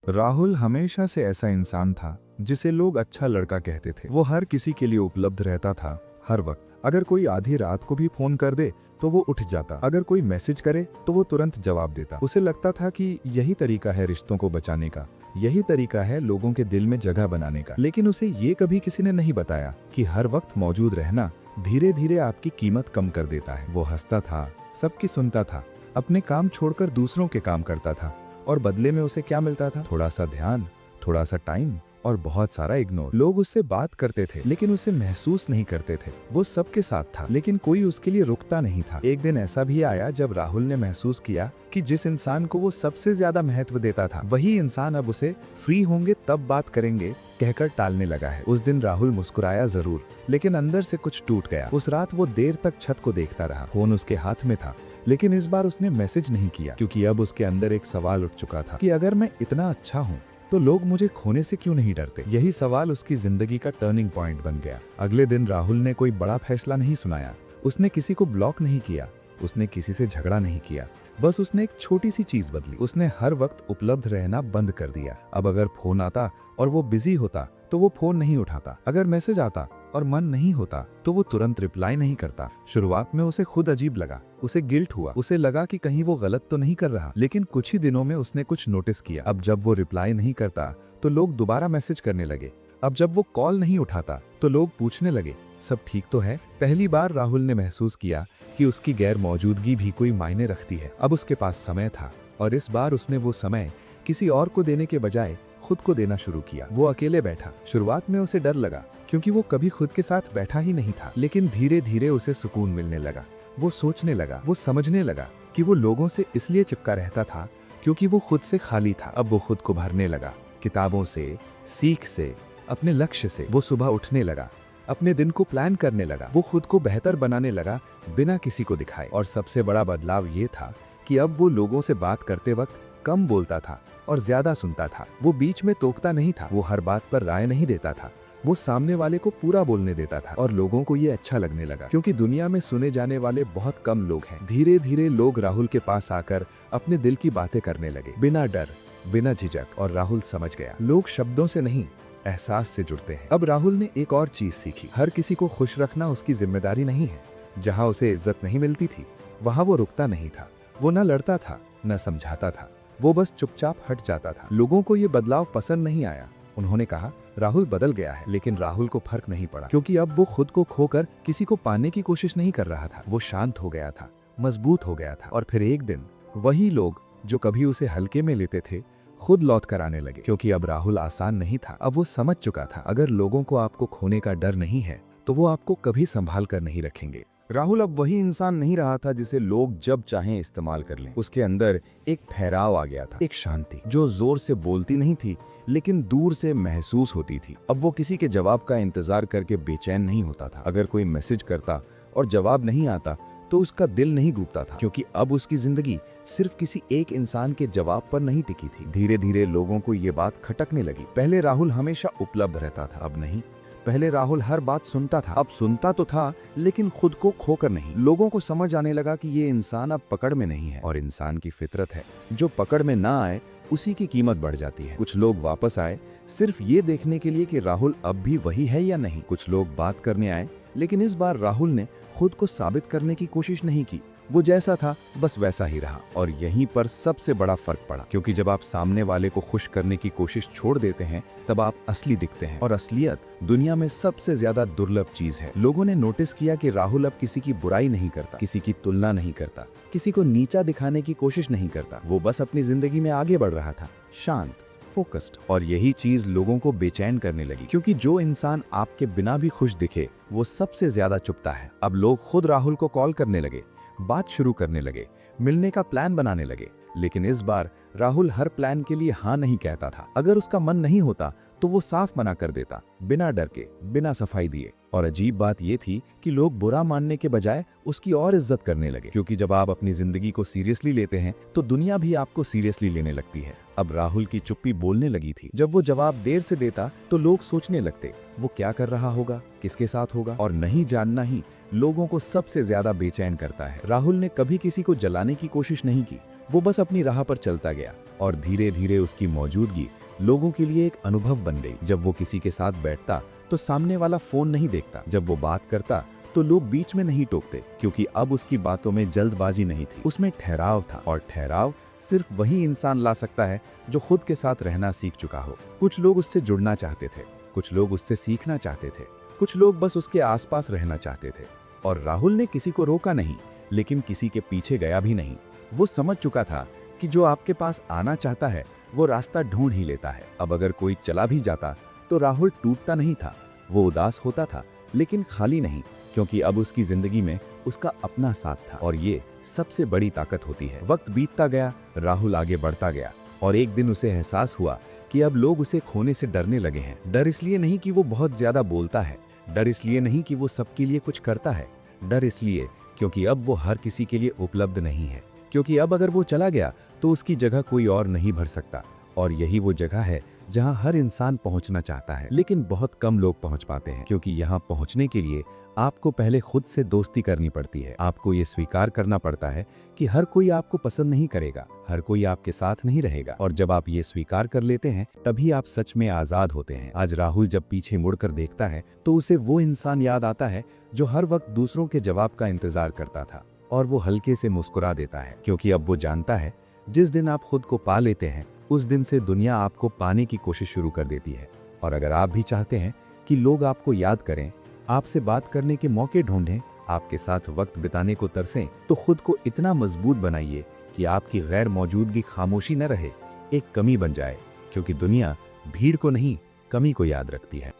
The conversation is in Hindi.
राहुल हमेशा से ऐसा इंसान था जिसे लोग अच्छा लड़का कहते थे। वो हर किसी के लिए उपलब्ध रहता था, हर वक्त। अगर कोई आधी रात को भी फोन कर दे तो वो उठ जाता। अगर कोई मैसेज करे तो वो तुरंत जवाब देता। उसे लगता था कि यही तरीका है रिश्तों को बचाने का, यही तरीका है लोगों के दिल में जगह बनाने का। लेकिन उसे ये कभी किसी ने नहीं बताया कि हर वक्त मौजूद रहना धीरे धीरे आपकी कीमत कम कर देता है। वो हंसता था, सबकी सुनता था, अपने काम छोड़कर दूसरों के काम करता था, और बदले में उसे क्या मिलता था? थोड़ा सा ध्यान, थोड़ा सा टाइम और बहुत सारा इग्नोर। लोग उससे बात करते थे लेकिन उसे महसूस नहीं करते थे। वो सबके साथ था लेकिन कोई उसके लिए रुकता नहीं था। एक दिन ऐसा भी आया जब राहुल ने महसूस किया कि जिस इंसान को वो सबसे ज्यादा महत्व देता था, वही इंसान अब उसे फ्री होंगे तब बात करेंगे कहकर टालने लगा है। उस दिन राहुल मुस्कुराया जरूर, लेकिन अंदर से कुछ टूट गया। उस रात वो देर तक छत को देखता रहा। फोन उसके हाथ में था लेकिन इस बार उसने मैसेज नहीं किया, क्योंकि अब उसके अंदर एक सवाल उठ चुका था कि अगर मैं इतना अच्छा हूँ तो लोग मुझे खोने से क्यों नहीं डरते? यही सवाल उसकी जिंदगी का टर्निंग पॉइंट बन गया। अगले दिन राहुल ने कोई बड़ा फैसला नहीं सुनाया, उसने किसी को ब्लॉक नहीं किया, उसने किसी से झगड़ा नहीं किया। बस उसने एक छोटी सी चीज बदली, उसने हर वक्त उपलब्ध रहना बंद कर दिया। अब अगर फोन आता और वो बिजी होता तो वो फोन नहीं उठाता। अगर मैसेज आता और मन नहीं होता तो वो तुरंत रिप्लाई नहीं करता। शुरुआत में उसे खुद अजीब लगा, उसे गिल्ट हुआ, उसे लगा कि कहीं वो गलत तो नहीं कर रहा। लेकिन कुछ ही दिनों में उसने कुछ नोटिस किया। अब जब वो रिप्लाई नहीं करता तो लोग दोबारा मैसेज करने लगे। अब जब वो कॉल नहीं उठाता तो लोग पूछने लगे, सब ठीक तो है? पहली बार राहुल ने महसूस किया कि उसकी गैर मौजूदगी भी कोई मायने रखती है। अब उसके पास समय था और इस बार उसने वो समय किसी और को देने के बजाय खुद को देना शुरू किया। वो अकेले बैठा। शुरुआत में उसे डर लगा क्योंकि वो कभी खुद के साथ बैठा ही नहीं था, लेकिन धीरे धीरे उसे सुकून मिलने लगा। वो सोचने लगा, वो समझने लगा कि वो लोगों से इसलिए चिपका रहता था क्योंकि वो खुद से खाली था। अब वो खुद को भरने लगा, किताबों से, सीख से, अपने लक्ष्य से। वो सुबह उठने लगा, अपने दिन को प्लान करने लगा, वो खुद को बेहतर बनाने लगा बिना किसी को दिखाए। और सबसे बड़ा बदलाव ये था कि अब वो लोगों से बात करते वक्त कम बोलता था और ज्यादा सुनता था। वो बीच में टोकता नहीं था, वो हर बात पर राय नहीं देता था, वो सामने वाले को पूरा बोलने देता था। और लोगों को ये अच्छा लगने लगा क्योंकि दुनिया में सुने जाने वाले बहुत कम लोग हैं। धीरे धीरे लोग राहुल के पास आकर अपने दिल की बातें करने लगे, बिना डर, बिना झिझक। और राहुल समझ गया, लोग शब्दों से नहीं, एहसास से जुड़ते हैं। अब राहुल ने एक और चीज सीखी, हर किसी को खुश रखना उसकी जिम्मेदारी नहीं है। जहां उसे इज्जत नहीं मिलती थी वहां वो रुकता नहीं था। वो न लड़ता था, न समझाता था, वो बस चुपचाप हट जाता था। लोगों को ये बदलाव पसंद नहीं आया। उन्होंने कहा, राहुल बदल गया है। लेकिन राहुल को फर्क नहीं पड़ा क्योंकि अब वो खुद को खोकर किसी को पाने की कोशिश नहीं कर रहा था। वो शांत हो गया था, मजबूत हो गया था। और फिर एक दिन वही लोग जो कभी उसे हल्के में लेते थे खुद लौट कर आने लगे, क्योंकि अब राहुल आसान नहीं था। अब वो समझ चुका था, अगर लोगों को आपको खोने का डर नहीं है तो वो आपको कभी संभाल कर नहीं रखेंगे। राहुल अब वही इंसान नहीं रहा था जिसे लोग जब चाहें इस्तेमाल कर लें। उसके अंदर एक ठहराव आ गया था, एक शांति जो जोर से बोलती नहीं थी लेकिन दूर से महसूस होती थी। अब वो किसी के जवाब का इंतजार करके बेचैन नहीं होता था। अगर कोई मैसेज करता और जवाब नहीं आता तो उसका दिल नहीं डूबता था, क्योंकि अब उसकी जिंदगी सिर्फ किसी एक इंसान के जवाब पर नहीं टिकी थी। धीरे धीरे लोगों को ये बात खटकने लगी, पहले राहुल हमेशा उपलब्ध रहता था, अब नहीं। पहले राहुल हर बात सुनता था, अब सुनता तो था लेकिन खुद को खोकर नहीं। लोगों को समझ आने लगा कि ये इंसान अब पकड़ में नहीं है, और इंसान की फितरत है, जो पकड़ में ना आए उसी की कीमत बढ़ जाती है। कुछ लोग वापस आए सिर्फ ये देखने के लिए कि राहुल अब भी वही है या नहीं। कुछ लोग बात करने आए लेकिन इस बार राहुल ने खुद को साबित करने की कोशिश नहीं की। वो जैसा था बस वैसा ही रहा। और यहीं पर सबसे बड़ा फर्क पड़ा, क्योंकि जब आप सामने वाले को खुश करने की कोशिश छोड़ देते हैं तब आप असली दिखते हैं। और असलियत दुनिया में सबसे ज्यादा दुर्लभ चीज है। लोगों ने नोटिस किया कि राहुल अब किसी की बुराई नहीं करता, किसी की तुलना नहीं करता, किसी को नीचा दिखाने की कोशिश नहीं करता। वो बस अपनी जिंदगी में आगे बढ़ रहा था, शांत, फोकस्ड। और यही चीज लोगों को बेचैन करने लगी, क्योंकि जो इंसान आपके बिना भी खुश दिखे वो सबसे ज्यादा चुपता है। अब लोग खुद राहुल को कॉल करने लगे, बात शुरू करने लगे, मिलने का प्लान बनाने लगे। लेकिन इस बार राहुल हर प्लान के लिए हाँ नहीं कहता था। अगर उसका मन नहीं होता तो वो साफ मना कर देता, बिना डर के, बिना सफाई दिए। और अजीब बात ये थी कि लोग बुरा मानने के बजाय उसकी और इज्जत करने लगे, क्योंकि जब आप अपनी जिंदगी को सीरियसली लेते हैं तो दुनिया भी आपको सीरियसली लेने लगती है। अब राहुल की चुप्पी बोलने लगी थी। जब वो जवाब देर से देता तो लोग सोचने लगते, वो क्या कर रहा होगा, किसके साथ होगा। और नहीं जानना ही लोगों को सबसे ज्यादा बेचैन करता है। राहुल ने कभी किसी को जलाने की कोशिश नहीं की, वो बस अपनी राह पर चलता गया और धीरे धीरे उसकी मौजूदगी लोगों के लिए एक अनुभव बन गई। जब वो किसी के साथ बैठता तो सामने वाला फोन नहीं देखता, जब वो बात करता तो लोग बीच में नहीं टोकते, क्योंकि अब उसकी बातों में जल्दबाजी नहीं थी, उसमें ठहराव था। और ठहराव सिर्फ वही इंसान ला सकता है जो खुद के साथ रहना सीख चुका हो। कुछ लोग उससे जुड़ना चाहते थे, कुछ लोग उससे सीखना चाहते थे, कुछ लोग बस उसके आसपास रहना चाहते थे। और राहुल ने किसी को रोका नहीं, लेकिन किसी के पीछे गया भी नहीं। वो समझ चुका था कि जो आपके पास आना चाहता है वो रास्ता ढूंढ ही लेता है। अब अगर कोई चला भी जाता तो राहुल टूटता नहीं था, वो उदास होता था, लेकिन खाली नहीं, क्योंकि अब उसकी जिंदगी में उसका अपना साथ था। और ये सबसे बड़ी ताकत होती है। वक्त बीतता गया, राहुल आगे बढ़ता गया और एक दिन उसे एहसास हुआ कि अब लोग उसे खोने से डरने लगे हैं। डर इसलिए नहीं कि वो बहुत ज्यादा बोलता है, डर इसलिए नहीं कि वो सबके लिए कुछ करता है, डर इसलिए क्योंकि अब वो हर किसी के लिए उपलब्ध नहीं है। क्योंकि अब अगर वो चला गया तो उसकी जगह कोई और नहीं भर सकता। और यही वो जगह है जहां हर इंसान पहुंचना चाहता है, लेकिन बहुत कम लोग पहुंच पाते हैं। क्योंकि यहां पहुंचने के लिए आपको पहले खुद से दोस्ती करनी पड़ती है। आपको ये स्वीकार करना पड़ता है कि हर कोई आपको पसंद नहीं करेगा, हर कोई आपके साथ नहीं रहेगा। और जब आप ये स्वीकार कर लेते हैं तभी आप सच में आजाद होते हैं। आज राहुल जब पीछे मुड़कर देखता है तो उसे वो इंसान याद आता है जो हर वक्त दूसरों के जवाब का इंतजार करता था, और वो हल्के से मुस्कुरा देता है, क्योंकि अब वो जानता है जिस दिन आप खुद को पा लेते हैं उस दिन से दुनिया आपको पाने की कोशिश शुरू कर देती है। और अगर आप भी चाहते हैं कि लोग आपको याद करें, आपसे बात करने के मौके ढूंढें, आपके साथ वक्त बिताने को तरसें, तो खुद को इतना मजबूत बनाइए कि आपकी गैर मौजूदगी खामोशी न रहे, एक कमी बन जाए। क्योंकि दुनिया भीड़ को नहीं, कमी को याद रखती है।